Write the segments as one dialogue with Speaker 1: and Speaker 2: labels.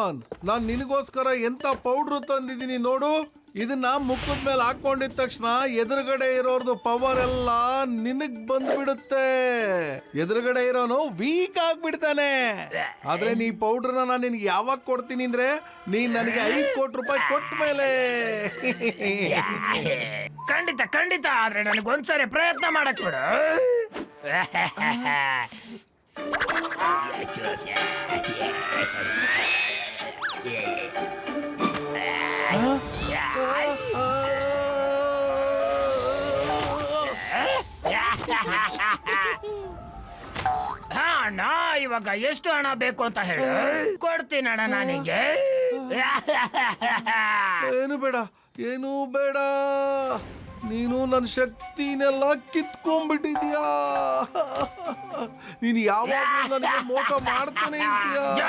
Speaker 1: John, ನಾನ್ ನಿನಗೋಸ್ಕರ ಎಂತ powder ತಂದಿದ್ದೀನಿ ನೋಡು. ಇದನ್ನ ಮುಖದ ಮೇಲೆ ಹಾಕೊಂಡಿದ ತಕ್ಷಣ ಎದುರುಗಡೆ ಇರೋರ್ದು ಪವರ್ ಎಲ್ಲ ನಿನಗ್ ಬಂದ್ಬಿಡುತ್ತೆ. ಎದುರುಗಡೆ ಇರೋನು ವೀಕ್ ಆಗ್ಬಿಡ್ತಾನೆ. ಆದ್ರೆ ನೀ ಪೌಡ್ರನ್ನ ನಾನು ನಿನ್ಗೆ ಯಾವಾಗ ಕೊಡ್ತೀನಿ ಅಂದ್ರೆ ನೀನ್ ನನಗೆ 5 ಕೋಟಿ ರೂಪಾಯಿ ಕೊಟ್ಟ ಮೇಲೆ.
Speaker 2: ಖಂಡಿತ ಖಂಡಿತ, ಆದ್ರೆ ನನಗೊಂದ್ಸರಿ ಪ್ರಯತ್ನ ಮಾಡಕ್ ಕೊಡು. ಅಣ್ಣ, ಇವಾಗ ಎಷ್ಟು ಹಣ ಬೇಕು ಅಂತ ಹೇಳು, ಕೊಡ್ತೀನಿ ಅಣ್ಣ ನಾನಿಗೆ.
Speaker 1: ಏನು ಬೇಡ, ಏನೂ ಬೇಡ. ನೀನು ನನ್ನ ಶಕ್ತಿನೆಲ್ಲ ಕಿತ್ಕೊಂಡ್ಬಿಟ್ಟಿದ್ಯಾ. ನೀನು ಯಾವಾಗ ನನಗೆ ಮೋಸ ಮಾಡ್ತಾನೆ ಇರ್ತೀಯ.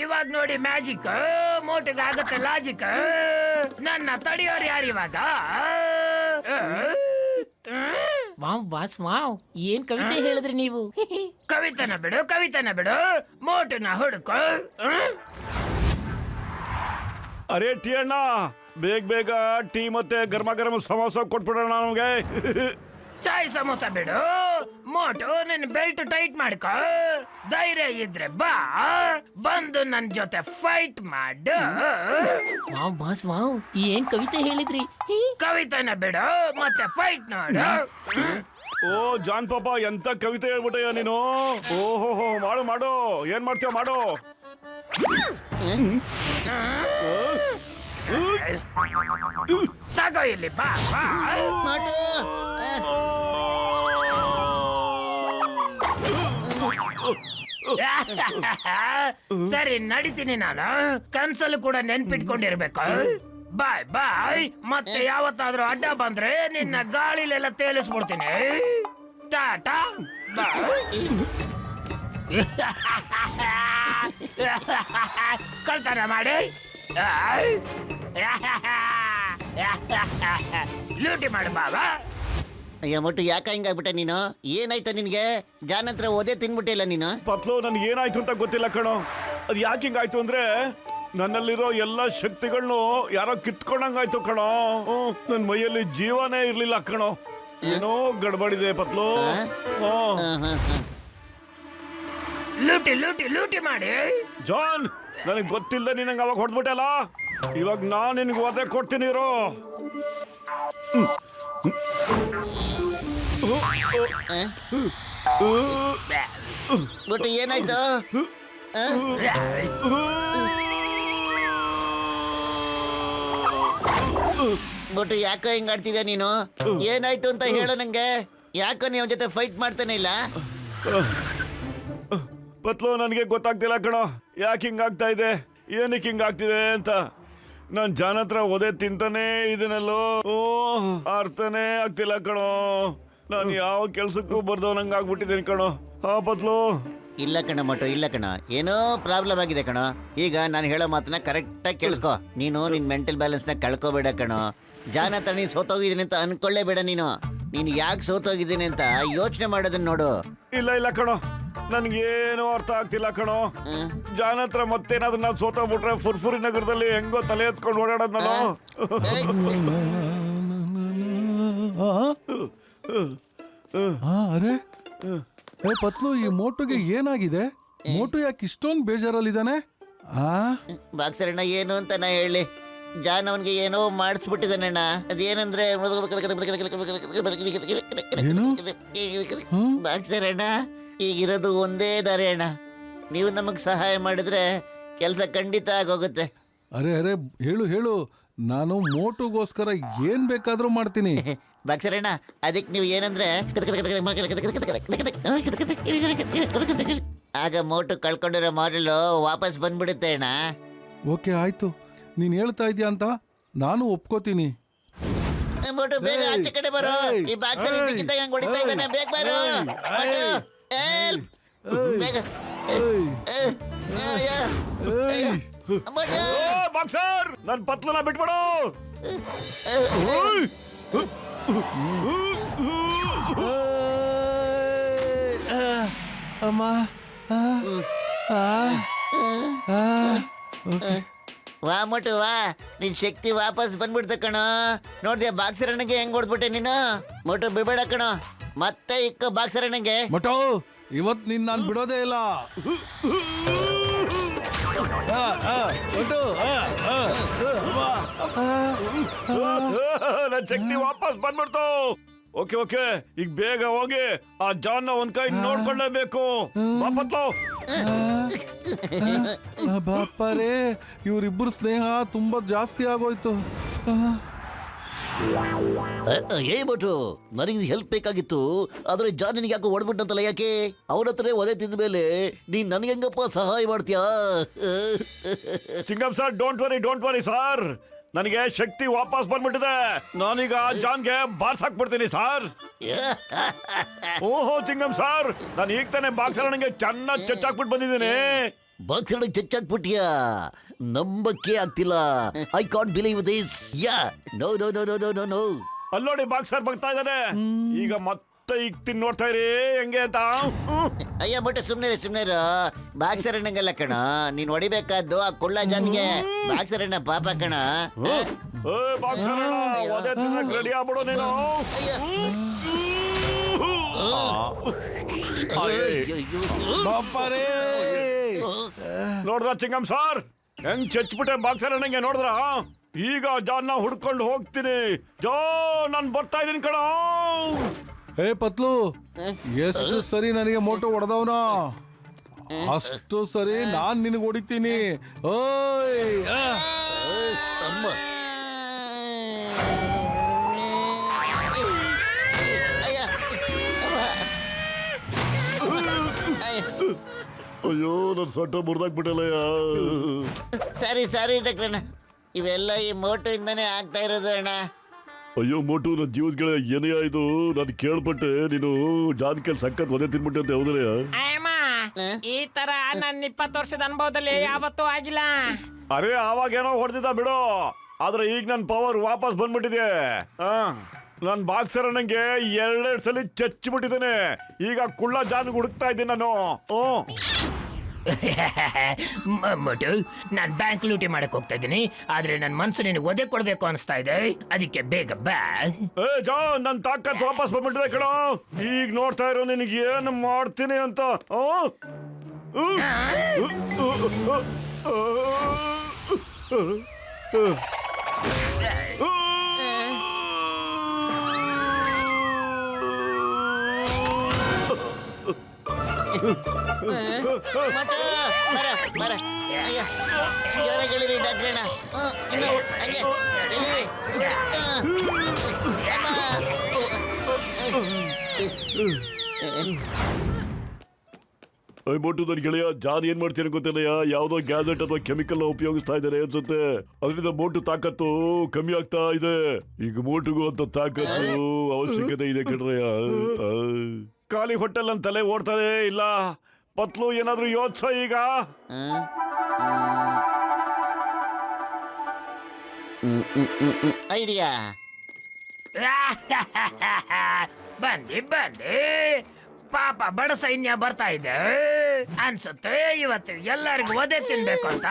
Speaker 2: ಇವಾಗ ನೋಡಿ ಮ್ಯಾಜಿಕ್, ಮೋಟಿಗೆ ಆಗತ್ತೆ ಲಾಜಿಕ್. ನನ್ನ ತಡೆಯೋರು ಯಾರು ಇವಾಗ?
Speaker 3: ವಾವ್ ಬಾಸ್ ವಾವ್, ಏನ್ ಕವಿತೆ ಹೇಳಿದ್ರಿ ನೀವು.
Speaker 2: ಕವಿತನ ಬಿಡು, ಮೋಟನ ಹುಡುಕು.
Speaker 4: ಅರೆ ಟೀ ಅಣ್ಣ, ಬೇಗ ಟೀ ಮತ್ತೆ ಗರಂ ಸಮೋಸ ಕೊಟ್ಬಿಡೋಣ ನಮಗೆ.
Speaker 2: ಚಾಯ್ ಸಮೋಸ ಬಿಡು, ಮೋಟು ನಿನ್ ಬೆಲ್ಟ್ ಟೈಟ್ ಮಾಡ್ಕೋ. ಧೈರ್ಯ ಇದ್ರೆ ಬಾ, ಬಂದು ನನ್ ಜೊತೆ ಫೈಟ್ ಮಾಡು.
Speaker 3: ವಾವ್ ಬಾಸ್ ವಾವ್, ಏನ್ ಕವಿತೆ ಹೇಳಿದ್ರಿ.
Speaker 2: ಕವಿತನ ಬಿಡು ಮತ್ತೆ ಫೈಟ್ ನೋಡು.
Speaker 4: ಓ ಜಾನ್ ಪಾಪ, ಎಂತ ಕವಿತೆ ಹೇಳ್ಬಿಟ್ಟಯ್ಯ ನೀನು. ಓಹೋ, ಮಾಡು, ಏನ್ ಮಾಡ್ತೀಯ ಮಾಡು.
Speaker 2: ತಗೋ ಇಲ್ಲಿ ಬಾ. ಸರಿ ನಡಿತೀನಿ ನಾನು. ಕನ್ಸಲ್ಲಿ ಕೂಡ ನೆನ್ಪಿಟ್ಕೊಂಡಿರ್ಬೇಕು. ಬಾಯ್. ಮತ್ತೆ ಯಾವತ್ತಾದ್ರೂ ಅಡ್ಡ ಬಂದ್ರೆ ನಿನ್ನ ಗಾಳಿಲೆಲ್ಲ ತೇಲಿಸ್ಬಿಡ್ತೀನಿ. ಟಾಟಾ ಬಾಯ್. ಕಳ್ತನ ಮಾಡಿ ಲೂಟಿ ಮಾಡು ಬಾಬಾ.
Speaker 5: ಅಯ್ಯ ಮೊಟ್ಟು, ಯಾಕ ಹಿಂಗಾಗ್ಬಿಟ್ಟೆ ನೀನು? ಏನಾಯ್ತು ನಿನ್ಗೆ? ಜಾನ್ ಹತ್ರ ಓದೇ ತಿನ್ಬಿಟ್ಟಿಲ್ಲ ನೀನು.
Speaker 4: ಪತ್ಲು, ನನ್ಗೆ ಏನಾಯ್ತು ಅಂತ ಗೊತ್ತಿಲ್ಲ ಕಣೋ. ಅದು ಯಾಕೆ ಹಿಂಗಾಯ್ತು ಅಂದ್ರೆ ನನ್ನಲ್ಲಿರೋ ಎಲ್ಲ ಶಕ್ತಿಗಳನ್ನು ಯಾರೋ ಕಿತ್ಕೊಂಡಂಗಾಯ್ತು ಕಣೋ. ನನ್ ಮೈಯಲ್ಲಿ ಜೀವನೇ ಇರ್ಲಿಲ್ಲ ಕಣೋ. ಏನೋ ಗಡ್ಬಡಿದೆ ಪತ್ಲು.
Speaker 2: ಲೂಟಿ ಮಾಡಿ.
Speaker 4: ಜಾನ್, ನನಗೆ ಗೊತ್ತಿಲ್ಲ ನಿನಗೆ ಅವಾಗ ಹೊಡೆದ್ಬಿಟ್ಟಲ್ಲ. ಇವಾಗ ನಾನು ನಿನಗೆ ಒದೆ ಕೊಡ್ತೀನಿ ಇರೋ.
Speaker 5: ಮೊಟ್ಟು ಏನಾಯ್ತು? ಮೊಟ್ಟು ಯಾಕೋ ಹಿಂಗಾಡ್ತಿದ್ಯಾ ನೀನು? ಏನಾಯ್ತು ಅಂತ ಹೇಳು ನಂಗೆ. ಯಾಕೋ ನೀವು ಜೊತೆ ಫೈಟ್ ಮಾಡ್ತಾನೆ ಇಲ್ಲ?
Speaker 4: ಪತ್ಲು, ನನಗೆ ಗೊತ್ತಾಗ್ತಿಲ್ಲ ಕಣೋ, ಯಾಕೆ ಹಿಂಗಾಗ್ತಾ ಇದೆ, ಏನಕ್ಕೆ ಹಿಂಗಾಗ್ತಿದೆ ಅಂತ. ನಾನು ಜಾನ್ ಹತ್ರ ಒದೆ ತಿಂತಾನೆ ಇದನ್ನಲ್ಲೋ. ಅರ್ಥನೇ ಆಗ್ತಿಲ್ಲ ಕಣೋ. ನಾನು ಯಾವ ಕೆಲ್ಸಕ್ಕೂ ಬರ್ದವನಂಗೆ ಆಗ್ಬಿಟ್ಟಿದ್ದೀನಿ ಕಣೋ. ಪತ್ಲು.
Speaker 5: ಇಲ್ಲ ಕಣ ಮೊಟ್ಟು, ಇಲ್ಲ ಕಣ, ಏನೋ ಪ್ರಾಬ್ಲಮ್ ಆಗಿದೆ ಕಣೋ. ಈಗ ನಾನು ಹೇಳೋ ಮಾತನ್ನ ಕರೆಕ್ಟಾಗಿ ಕೇಳಿಸ್ಕೊ. ನೀನು ನಿನ್ನ ಮೆಂಟಲ್ ಬ್ಯಾಲೆನ್ಸ್ನ ಕಳ್ಕೊಬೇಡ ಕಣೋ. ಜಾನ್ ಹತ್ರ ನೀನು ಸೋತೋಗಿದ್ದೀನಿ ಅಂತ ಅನ್ಕೊಳ್ಳೇಬೇಡ ನೀನು. ನೀನು ಯಾಕೆ ಸೋತೋಗಿದ್ದೀನಿ ಅಂತ ಯೋಚನೆ ಮಾಡೋದನ್ನ ನೋಡು.
Speaker 4: ಇಲ್ಲ ಕಣೋ, ನನ್ಗೇನು ಅರ್ಥ ಆಗ್ತಿಲ್ಲ ಕಣೋ. ಜಾನ್ ಹತ್ರ ಮತ್ತೇನಾದ್ರೂ ನಾನು ಸೋತೋಗ್ಬಿಟ್ರೆ ಫುರ್ಫುರಿ ನಗರದಲ್ಲಿ ಹೆಂಗೋ ತಲೆ ಎತ್ಕೊಂಡು ಓಡಾಡೋದು ನಾನು.
Speaker 1: ಅರೆ ಪತ್ಲು, ಈ ಮೋಟುಗೆ ಏನಾಗಿದೆ? ಮೋಟು ಯಾಕೆ ಇಷ್ಟೊಂದು ಬೇಜಾರಲ್ಲಿದ್ದಾನೆ?
Speaker 5: ಬಾಕ್ಸರಣ್ಣ, ಏನು ಅಂತ ನಾ ಹೇಳಿ? ಜಾನ್ ಅವನ್ಗೆ ಏನೋ ಮಾಡಿಸ್ಬಿಟ್ಟಿದ್ದಾನಣ್ಣ. ಅದೇನಂದ್ರೆ ಬಾಕ್ಸರಣ್ಣ, ಈಗಿರೋದು ಒಂದೇ ದಾರಿ ಅಣ್ಣ. ನೀವು ನಮಗ್ ಸಹಾಯ ಮಾಡಿದ್ರೆ ಕೆಲಸ ಖಂಡಿತ ಆಗೋಗುತ್ತೆ.
Speaker 1: ಅರೆ ಹೇಳು, ನಾನು ಮೋಟುಗೋಸ್ಕರ ಏನ್ ಬೇಕಾದ್ರೂ ಮಾಡ್ತೀನಿ.
Speaker 5: ಬಾಕ್ಸರಣ್ಣ, ಅದಕ್ಕೆ ನೀವು ಏನಂದ್ರೆ ಆಗ ಮೋಟು ಕಳ್ಕೊಂಡಿರೋ ಮಾಡಲು ವಾಪಸ್ ಬಂದ್ಬಿಡುತ್ತೆ ಅಣ್ಣ.
Speaker 1: ಓಕೆ, ಆಯ್ತು. ನೀನ್ ಹೇಳ್ತಾ ಇದೀಯ ಅಂತ ನಾನು ಒಪ್ಕೋತೀನಿ.
Speaker 5: ಮೋಟು, ಬೇಗ ಆಚೆ ಕಡೆ ಬರೋ. ಈ ಬಾಕ್ಸರ್ ಇದಕ್ಕಿಂತ ಹೆಂಗ್ ಹೊಡಿತಾ ಇದ್ದಾನೆ, ಬೇಗ ಬರೋ. ಬೇಗ
Speaker 4: ಬಾಕ್ಸರ್, ನನ್ ಪತ್ಲನ ಬಿಟ್ಬಿಡು.
Speaker 1: ಅಮ್ಮ
Speaker 5: ವಾ ಮೋಟು ವಾ, ನಿನ್ ಶಕ್ತಿ ವಾಪಸ್ ಬಂದ್ಬಿಡ್ತ ಕಣೋ. ನೋಡ್ದ್ಯಾ ಬಾಕ್ಸರ್ ಅಣ್ಣಗೆ ಹೆಂಗ್ ಹೊಡ್ಬಿಟ್ಟೆ ನೀನು. ಮೋಟು ಬಿಬೇಡ ಕಣೋ, ಮತ್ತೆ ಇಕ್ಕ ಬಾಕ್ಸರ್ ಅಣ್ಣಗೆ.
Speaker 1: ಮಟೋ ಇವತ್ ನಿನ್ ನಾನ್ ಬಿಡೋದೇ ಇಲ್ಲ.
Speaker 4: ನನ್ ಶಕ್ತಿ ವಾಪಸ್ ಬಂದ್ಬಿಡ್ತು. ಓಕೆ ಓಕೆ, ಈಗ ಬೇಗ ಹೋಗಿ ಆ ಜಾನ್ ನ ಒಂದ್ ಕೈ ನೋಡ್ಕೊಳ್ಳೇಬೇಕು. ವಾಪತ್ತು
Speaker 1: ಬಾಪರೇ, ಇವ್ರಿಬ್ರು ಸ್ನೇಹ ತುಂಬಾ ಜಾಸ್ತಿ ಆಗೋಯ್ತು.
Speaker 5: ಏ ಮೋಟು, ನನಗೆ ಹೆಲ್ಪ್ ಬೇಕಾಗಿತ್ತು, ಆದ್ರೆ ಜಾನ್ ನಿನಗೆ ಯಾಕೋ ಹೊಡ್ಬಿಟ್ಟಂತಲ್ಲ, ಯಾಕೆ? ಅವನ ಹತ್ರ ಒದೆ ತಿಂದ ಮೇಲೆ ನೀನ್ ನನಗೆ ಹೆಂಗಪ್ಪ ಸಹಾಯ ಮಾಡ್ತೀಯಾ?
Speaker 4: ಚಿಂಗಮ್ ಸರ್, ಡೋಂಟ್ ವರಿ ಸರ್, ನನಗೆ ಶಕ್ತಿ ವಾಪಸ್ ಬಂದ್ಬಿಟ್ಟಿದೆ. ನಾನೀಗ ಜಾನ್ಗೆ ಬಾರ್ಸಾಕ್ಬಿಡ್ತೀನಿ ಸರ್. ಓಹೋ ಚಿಂಗಮ್ ಸರ್, ನಾನು ಈಗ ತಾನೇ ಬಾಕ್ಸರ್ ನನಗೆ ಚೆನ್ನಾಗಿ ಚಚ್ಚಾಕ್ಬಿಟ್ಟು ಬಂದಿದ್ದೀನಿ.
Speaker 5: ಬಾಕ್ಸರ್ ಚಚ್ಚಾಕ್ಬಿಟ್ಟಿಯಾ? ನಂಬಕ್ಕೆ ಆಗ್ತಿಲ್ಲ. I can't believe this. Yeah, no no no no no no no.
Speaker 4: ಅಲ್ಲೋಡಿ ಬಾಕ್ಸರ್ ಬರ್ತಾ ಇದ್ದಾನೆ. ಈಗ ಮತ್ತೆ ಈಗ ತಿನ್ ನೋಡ್ತಾ ಇರಿ ಹೆಂಗೆ ಅಂತ.
Speaker 5: ಅಯ್ಯ ಮೋಟು ಸುಮ್ನೆ ಬಾಕ್ಸರ್ ಅಣ್ಣಂಗಲ್ಲ ಕಣ, ನೀನ್ ಹೊಡಿಬೇಕಾದ್ದು ಆ ಕುಳ್ಳ ಜಾನ್ಗೆ. ಬಾಕ್ಸರ್ ಅಣ್ಣ ಪಾಪ ಕಣ.
Speaker 4: ಬಾಕ್ಸರ್ ರೆಡಿ ಆಗ್ಬಿಡು ನೀನು.
Speaker 1: ಬಾಪರೇ,
Speaker 4: ನೋಡ್ರ ಚಿಂಗಮ್ ಸರ್, ಹೆಂಗ್ ಚಚ್ಬಿಟ್ಟೆ ಬಾಕ್ಸರ್ ಅಣ್ಣಂಗೆ ನೋಡಿದ್ರ? ಈಗ ಜಾನ್ನ ಹುಡ್ಕೊಂಡು ಹೋಗ್ತೀನಿ. ಜೋ, ನಾನ್ ಬರ್ತಾ ಇದೀನಿ ಕಣ.
Speaker 1: ಹೇ ಪತ್ಲು, ಎಷ್ಟು ಸರಿ ನನಗೆ ಮೋಟೋ ಹೊಡೆದವನ, ಅಷ್ಟು ಸರಿ ನಾನ್ ನಿನಗೆ ಹೊಡಿತೀನಿ. ಓಯ್
Speaker 5: ಅಮ್ಮ.
Speaker 4: ಅಯ್ಯೋ, ನನ್ ಸೊಟ್ಟ ಮುರಿದಾಕ್ಬಿಟ್ಟಲ್ಲಯ್ಯ.
Speaker 5: ಸಾರಿ ಡಾಕ್ಟ್ರಣ್ಣ, ಇವೆಲ್ಲ ಈ ಮೋಟು ಇಂದಾನೆ ಆಗ್ತಾ ಇರೋದು ಅಣ್ಣ.
Speaker 4: ಅಯ್ಯೋ ಮೋಟು, ನನ್ನ ಜೀವದ ಏನೇ ಇದು, ನಾನು ಕೇಳ್ಪಟ್ಟೆ ನೀನು ಜಾನ್ ಕೈಲಿ ಸಖತ್ ಒದೆ ತಿನ್ಬಿಟ್ಟೆ ಅಂತ. ಹೌದಯ್ಯ?
Speaker 3: ಅಮ್ಮ, ಈ ತರ ನನ್ನ 20 ವರ್ಷದ ಅನುಭವದಲ್ಲಿ ಯಾವತ್ತೂ ಆಗಿಲ್ಲ.
Speaker 4: ಅರೆ, ಅವಾಗೇನೋ ಹೊಡೆದಿದ್ದ ಬಿಡು, ಆದ್ರೆ ಈಗ ನನ್ನ ಪವರ್ ವಾಪಸ್ ಬಂದ್ಬಿಟ್ಟಿದೆ. ನನ್ ಬಾಕ್ಸರ್ ನಂಗೆ 2 ಸಲ ಚಚ್ಚಿಬಿಟ್ಟಿದ್ದೇನೆ. ಈಗ ಕುಳ್ಳ ಜಾನ್ ಹುಡುಕ್ತಾ ಇದ್ದೀನಿ ನಾನು.
Speaker 2: ಮಮ್ಮಟು, ನಾನ್ ಬ್ಯಾಂಕ್ ಲೂಟಿ ಮಾಡಕ್ ಹೋಗ್ತಾ ಇದ್ದೀನಿ, ಆದ್ರೆ ನನ್ ಮನ್ಸು ನಿನಗೆ ಒದೆ ಕೊಡ್ಬೇಕು ಅನಿಸ್ತಾ ಇದೆ. ಅದಕ್ಕೆ ಬೇಗ ಬಾ.
Speaker 4: ಏ ಜಾನ್, ನನ್ ತಾಕತ್ ವಾಪಸ್ ಬಂದ್ಬಿಟ್ಟಿದೆ ಕಣ. ಈಗ ನೋಡ್ತಾ ಇರೋ ನಿನಗೆ ಏನು ಮಾಡ್ತೀನಿ ಅಂತ.
Speaker 5: ಮೋಟು, ಬರ. ಅಯ್ಯ, ಜೋರಾಗಿಳಿರಿ ಡಾಕ್ಟ್ರಣ್ಣ. ಇನ್ನು ಹಂಗೆ ಇಳಿರಿ.
Speaker 4: ಮೋಟು, ನನ್ ಗೆಳೆಯ ಜಾನ್ ಏನ್ ಮಾಡ್ತೀನಿ ಗೊತ್ತಿಲ್ಲಯ್ಯ, ಯಾವ್ದೋ ಗ್ಯಾಜೆಟ್ ಅಥವಾ ಕೆಮಿಕಲ್ ಉಪಯೋಗಿಸ್ತಾ ಇದ್ದಾರೆ ಅನ್ಸುತ್ತೆ. ಅದರಿಂದ ಮೋಟು ತಾಕತ್ತು ಕಮ್ಮಿ ಆಗ್ತಾ ಇದೆ. ಈಗ ಮೋಟುಗೂ ಅಂತ ತಾಕತ್ತು ಅವಶ್ಯಕತೆ ಇದೆ ಕಣ್ರಯ್ಯ. ಖಾಲಿ ಹೊಟ್ಟೆಲ್ ನನ್ ತಲೆ ಓಡ್ತಾರೆ ಇಲ್ಲ. ಪತ್ಲು, ಏನಾದ್ರೂ ಯೋಚ್ಸ ಈಗ.
Speaker 5: ಐಡಿಯಾ.
Speaker 2: ಬನ್ನಿ ಪಾಪ ಬಡ ಸೈನ್ಯ ಬರ್ತಾ ಇದೆ ಅನ್ಸುತ್ತೆ. ಇವತ್ತು ಎಲ್ಲರಿಗೂ ಒದೆ ತಿನ್ಬೇಕು ಅಂತ.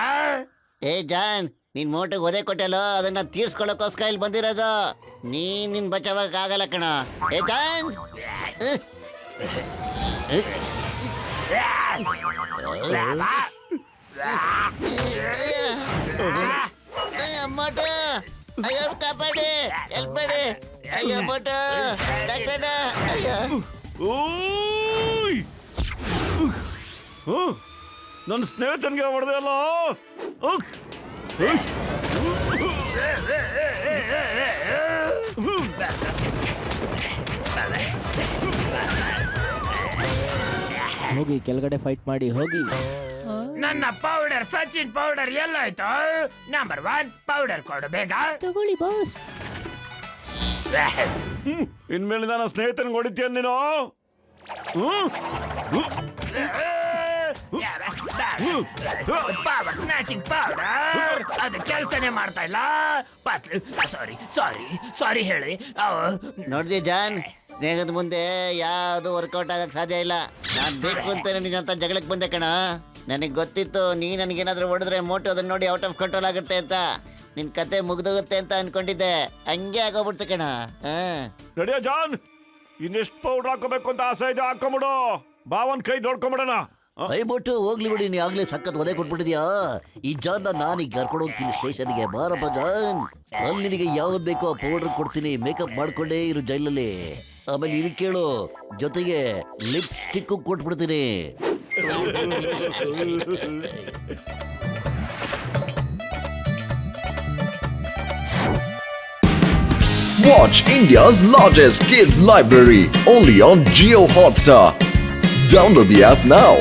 Speaker 5: ಏ ಜಾನ್, ನೀನ್ ಮೋಟಿಗೆ ಒದೆ ಕೊಟ್ಟಲ್ಲೋ, ಅದನ್ನ ತೀರ್ಸ್ಕೊಳ್ಳೋಕೋಸ್ಕರ ಇಲ್ಲಿ ಬಂದಿರೋದು. ನಿನ್ ಬಚಾವಕ್ ಆಗಲ್ಲ ಕಣ. ಏ ಜಾನ್, ಮೋಟು, ಅಯ್ಯೋ ಕಾಪಾಡಿ, ಹೆಲ್ಪ್ ಮಾಡಿ. ಅಯ್ಯೋ ಮೋಟು, ಡಾಕ್ಟರ್, ಅಯ್ಯೋ.
Speaker 4: ನನ್ನ ಸ್ನೇಹಿತನಿಗೆ ಹೊಡೆದೆ ಅಲ್ಲ.
Speaker 3: ಹೋಗಿ ಕೆಳಗಡೆ ಫೈಟ್ ಮಾಡಿ ಹೋಗಿ.
Speaker 2: ನನ್ನ ಪೌಡರ್, ಸಚಿನ್ ಪೌಡರ್ ಎಲ್ಲಾಯ್ತು? ನಂಬರ್ 1 ಪೌಡರ್ ಕೊಡು ಬೇಗ.
Speaker 3: ತಗೊಳ್ಳಿ ಬಾಸ್.
Speaker 4: ಇನ್ಮೇಲೆ ನನ್ನ ಸ್ನೇಹಿತನಿಗೆ ಹೊಡಿತೀಯ ನೀನು?
Speaker 2: ಬೇಡ ಪವರ್ ಸ್ನ್ಯಾಚಿಂಗ್ ಪೌಡರ್ ಅದು ಕೆಲಸನೇ ಮಾಡ್ತಾ ಇಲ್ಲ ಪಾತ್ಲು ಸಾರಿ ಸಾರಿ ಸಾರಿ ಹೇಳಿ
Speaker 5: ನೋಡ್ದಿ ಜಾನ್, ಸ್ನೇಹದ ಮುಂದೆ ಯಾವುದು ವರ್ಕೌಟ್ ಆಗಕ್ ಸಾಧ್ಯ ಇಲ್ಲ. ನಾನ್ ಬೇಕು ಅಂತಾನೆ ನಿನ್ನಂತ ಜಗಳಕ್ಕೆ ಬಂದೆ ಕಣ. ನನಗೆ ಗೊತ್ತಿತ್ತು ನೀ ನನಗೇನಾದ್ರೂ ಹೊಡೆದ್ರೆ ಮೋಟು ಅದನ್ನ ನೋಡಿ ಔಟ್ ಆಫ್ ಕಂಟ್ರೋಲ್ ಆಗುತ್ತೆ ಅಂತ. ನಿನ್ ಕತೆ ಮುಗ್ದೋಗುತ್ತೆ ಅಂತ ಅನ್ಕೊಂಡಿದ್ದೆ, ಹಂಗೆ ಆಗೋಗ್ಬಿಡ್ತು ಕಣ.
Speaker 4: ರೆಡಿಯಾ ಜಾನ್? ಇನ್ನೆಷ್ಟು ಪೌಡರ್ ಹಾಕೋಬೇಕು ಅಂತ ಆಸೆ ಇದೆ, ಹಾಕೊಂಬಿಡು. ಬಾವನ್ ಕೈ ನೋಡ್ಕೊಂಬಿಡೋಣ.
Speaker 6: ದಯವಿಟ್ಟು ಹೋಗ್ಲಿ ಬಿಡಿ, ನೀ ಆಗ್ಲೇ ಸಖತ್ ಒದೆ ಕೊಟ್ಬಿಟ್ಟಿದ್ಯಾ. ಈ ಜಾನ್ ನಾನೀಗ ಕರ್ಕೊಂಡು ಹೋಗ್ತೀನಿ ಸ್ಟೇಷನ್ಗೆ. ಬಾರಪ್ಪ ಜಾನ್, ಅಲ್ಲಿ ನಿನಗೆ ಯಾವ್ದು ಬೇಕೋ ಆ ಪೌಡರ್ ಕೊಡ್ತೀನಿ. ಮೇಕಪ್ ಮಾಡ್ಕೊಂಡೇ ಇರು ಜೈಲಲ್ಲಿ. ಆಮೇಲೆ ಇಲ್ಲಿ ಕೇಳು, ಜೊತೆಗೆ ಲಿಪ್ಸ್ಟಿಕ್ ಕೊಟ್ಬಿಡ್ತೀನಿ.
Speaker 7: Watch India's largest kids library only on Jio Hotstar. Download the app now.